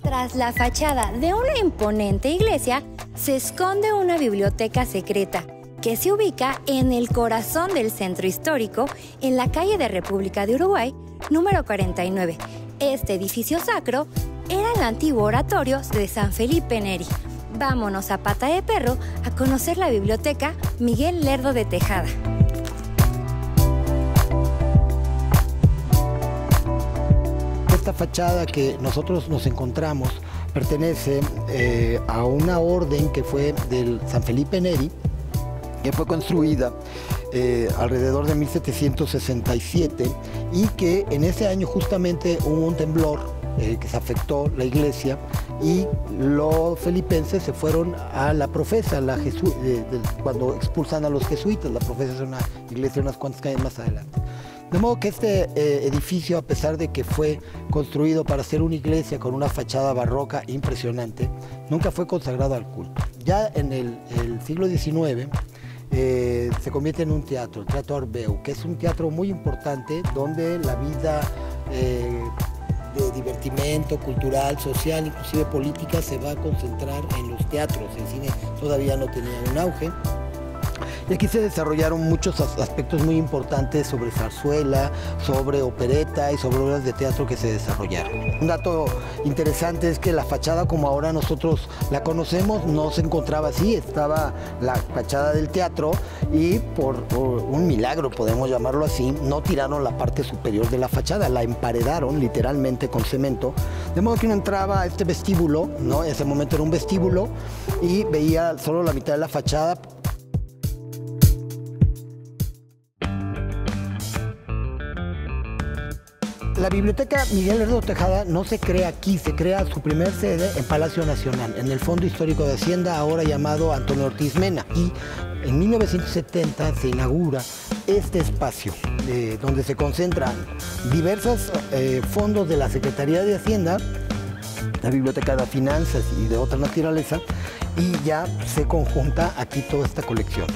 Tras la fachada de una imponente iglesia, se esconde una biblioteca secreta que se ubica en el corazón del centro histórico, en la calle de República de Uruguay, número 49. Este edificio sacro era el antiguo oratorio de San Felipe Neri. Vámonos a pata de perro a conocer la biblioteca Miguel Lerdo de Tejada. Esta fachada que nosotros nos encontramos pertenece a una orden que fue del San Felipe Neri, que fue construida alrededor de 1767 y que en ese año justamente hubo un temblor que se afectó la iglesia y los felipenses se fueron a la Profesa, cuando expulsan a los jesuitas. La Profesa es una iglesia unas cuantas calles más adelante. De modo que este edificio, a pesar de que fue construido para ser una iglesia con una fachada barroca impresionante, nunca fue consagrado al culto. Ya en el siglo XIX se convierte en un teatro, el Teatro Arbeu, que es un teatro muy importante donde la vida de divertimento cultural, social, inclusive política, se va a concentrar en los teatros. El cine todavía no tenía un auge. Y aquí se desarrollaron muchos aspectos muy importantes sobre zarzuela, sobre opereta y sobre obras de teatro que se desarrollaron. Un dato interesante es que la fachada como ahora nosotros la conocemos no se encontraba así. Estaba la fachada del teatro y por un milagro, podemos llamarlo así, no tiraron la parte superior de la fachada, la emparedaron literalmente con cemento. De modo que uno entraba a este vestíbulo, ¿no? En ese momento era un vestíbulo y veía solo la mitad de la fachada. La Biblioteca Miguel Lerdo de Tejada no se crea aquí, se crea su primer sede en Palacio Nacional, en el Fondo Histórico de Hacienda, ahora llamado Antonio Ortiz Mena. Y en 1970 se inaugura este espacio, donde se concentran diversos fondos de la Secretaría de Hacienda, la Biblioteca de Finanzas y de otra naturaleza, y ya se conjunta aquí toda esta colección.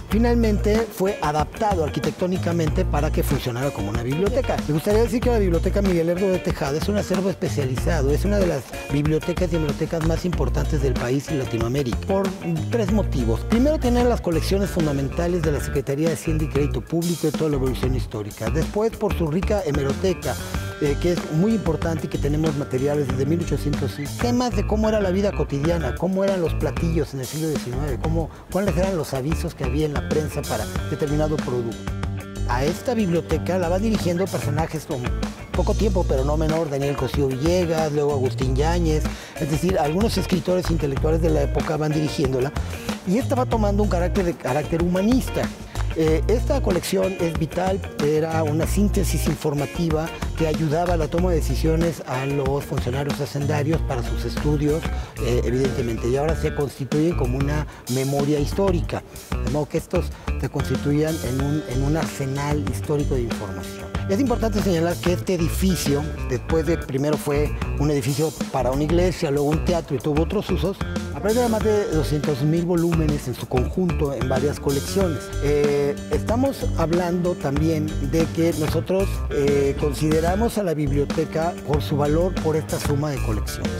Finalmente fue adaptado arquitectónicamente para que funcionara como una biblioteca. Me gustaría decir que la Biblioteca Miguel Lerdo de Tejada es un acervo especializado, es una de las bibliotecas más importantes del país y Latinoamérica, por tres motivos. Primero, tiene las colecciones fundamentales de la Secretaría de Hacienda y Crédito Público y toda la evolución histórica. Después, por su rica hemeroteca, que es muy importante y que tenemos materiales desde 1806. Temas de cómo era la vida cotidiana, cómo eran los platillos en el siglo XIX, cuáles eran los avisos que había en la prensa para determinado producto. A esta biblioteca la van dirigiendo personajes con poco tiempo, pero no menor, Daniel Cosío Villegas, luego Agustín Yáñez, es decir, algunos escritores intelectuales de la época van dirigiéndola, y esta va tomando un carácter humanista. Esta colección es vital, era una síntesis informativa que ayudaba a la toma de decisiones a los funcionarios hacendarios para sus estudios, evidentemente, y ahora se constituyen como una memoria histórica, de modo que estos se constituyan en un arsenal histórico de información. Es importante señalar que este edificio, después de primero fue un edificio para una iglesia, luego un teatro y tuvo otros usos, aprende más de 200.000 volúmenes en su conjunto en varias colecciones. Estamos hablando también de que nosotros consideramos a la biblioteca por su valor por esta suma de colecciones.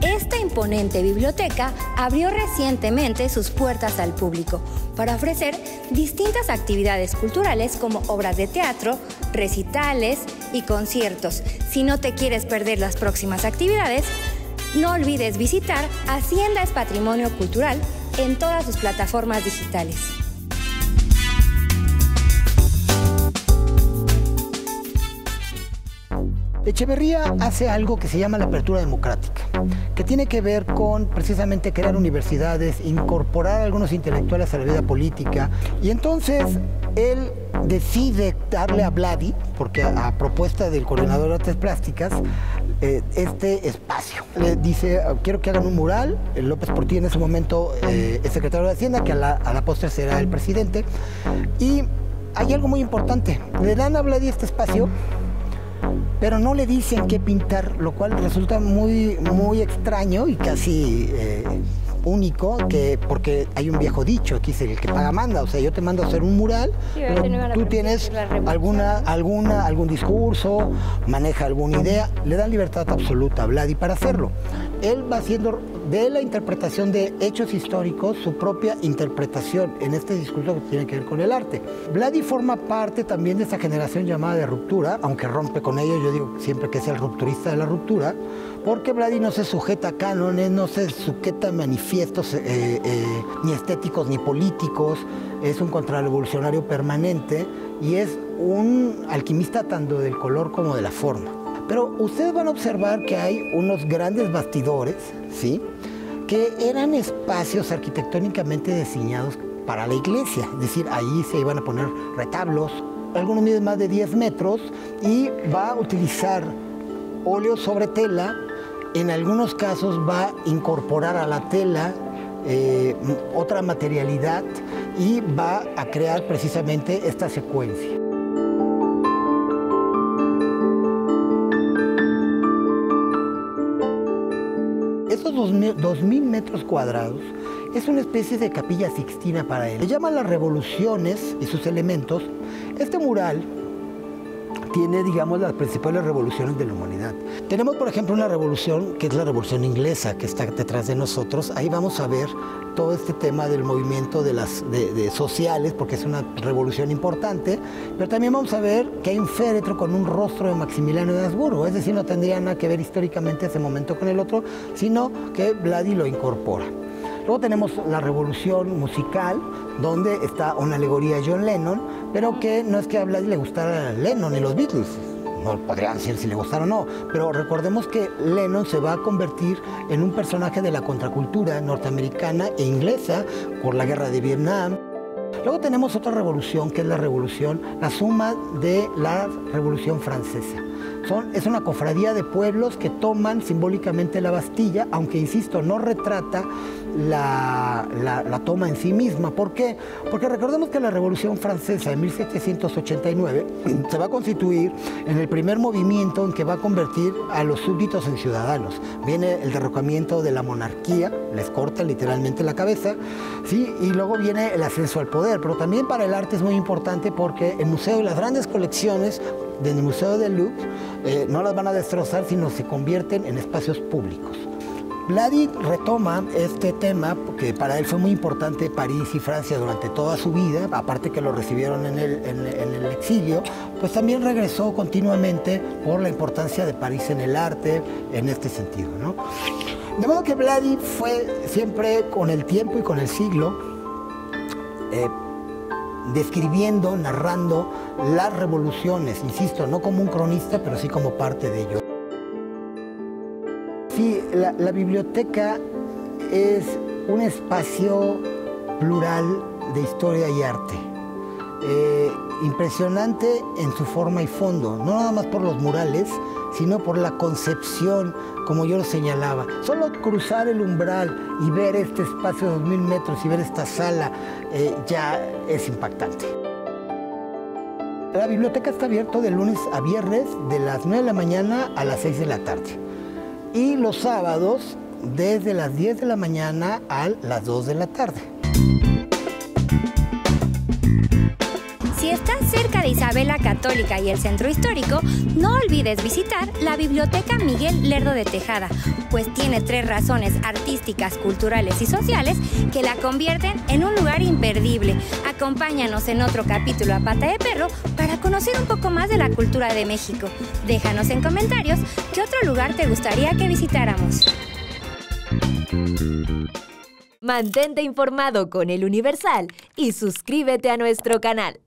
Esta imponente biblioteca abrió recientemente sus puertas al público para ofrecer distintas actividades culturales como obras de teatro, recitales y conciertos. Si no te quieres perder las próximas actividades, no olvides visitar Hacienda es Patrimonio Cultural en todas sus plataformas digitales. Echeverría hace algo que se llama la apertura democrática, que tiene que ver con precisamente crear universidades, incorporar a algunos intelectuales a la vida política, y entonces él decide darle a Vladi, porque a propuesta del coordinador de artes plásticas, este espacio. Le dice, quiero que hagan un mural. López Portillo en ese momento es secretario de Hacienda, que a la postre será el presidente, y hay algo muy importante, le dan a Vladi este espacio, pero no le dicen qué pintar, lo cual resulta muy extraño y casi único, porque hay un viejo dicho, aquí dice, el que paga manda. O sea, yo te mando a hacer un mural, pero tú tienes algún discurso, maneja alguna idea, le dan libertad absoluta a Vladi para hacerlo. Él va haciendo de la interpretación de hechos históricos su propia interpretación en este discurso que tiene que ver con el arte. Vladi forma parte también de esa generación llamada de ruptura, aunque rompe con ello, yo digo siempre que es el rupturista de la ruptura, porque Vladi no se sujeta a cánones, no se sujeta a manifiestos ni estéticos ni políticos, es un contrarrevolucionario permanente y es un alquimista tanto del color como de la forma. Pero ustedes van a observar que hay unos grandes bastidores, ¿sí?, que eran espacios arquitectónicamente diseñados para la iglesia. Es decir, ahí se iban a poner retablos, algunos miden más de 10 metros, y va a utilizar óleo sobre tela. En algunos casos va a incorporar a la tela otra materialidad y va a crear precisamente esta secuencia. Estos 2.000 metros cuadrados es una especie de capilla sixtina para él. Le llaman las revoluciones y sus elementos. Este mural tiene, digamos, las principales revoluciones de la humanidad. Tenemos, por ejemplo, una revolución que es la revolución inglesa, que está detrás de nosotros. Ahí vamos a ver todo este tema del movimiento de sociales, porque es una revolución importante, pero también vamos a ver que hay un féretro con un rostro de Maximiliano de Habsburgo, es decir, no tendría nada que ver históricamente ese momento con el otro, sino que Vladi lo incorpora. Luego tenemos la revolución musical, donde está una alegoría de John Lennon, pero que no es que a Vladi le gustara Lennon y los Beatles, no podrían decir si le gustaron o no, pero recordemos que Lennon se va a convertir en un personaje de la contracultura norteamericana e inglesa por la guerra de Vietnam. Luego tenemos otra revolución, que es la suma de la Revolución Francesa. Es una cofradía de pueblos que toman simbólicamente la Bastilla, aunque, insisto, no retrata la toma en sí misma. ¿Por qué? Porque recordemos que la Revolución Francesa de 1789 se va a constituir en el primer movimiento en que va a convertir a los súbditos en ciudadanos. Viene el derrocamiento de la monarquía, les corta literalmente la cabeza, ¿sí? Y luego viene el ascenso al poder. Pero también para el arte es muy importante, porque el museo y las grandes colecciones del Museo del Louvre no las van a destrozar, sino se convierten en espacios públicos. Vladi retoma este tema, porque para él fue muy importante París y Francia durante toda su vida, aparte que lo recibieron en el exilio, pues también regresó continuamente por la importancia de París en el arte, en este sentido, ¿no? De modo que Vladi fue siempre, con el tiempo y con el siglo, describiendo, narrando las revoluciones, insisto, no como un cronista, pero sí como parte de ello. Sí, la biblioteca es un espacio plural de historia y arte. Impresionante en su forma y fondo, no nada más por los murales, sino por la concepción, como yo lo señalaba. Solo cruzar el umbral y ver este espacio de 2.000 metros y ver esta sala ya es impactante. La biblioteca está abierta de lunes a viernes, de las 9 de la mañana a las 6 de la tarde. Y los sábados, desde las 10 de la mañana a las 2 de la tarde. Si estás cerca de Isabel la Católica y el Centro Histórico, no olvides visitar la Biblioteca Miguel Lerdo de Tejada, pues tiene 3 razones artísticas, culturales y sociales que la convierten en un lugar imperdible. Acompáñanos en otro capítulo a Pata de Perro para conocer un poco más de la cultura de México. Déjanos en comentarios qué otro lugar te gustaría que visitáramos. Mantente informado con El Universal y suscríbete a nuestro canal.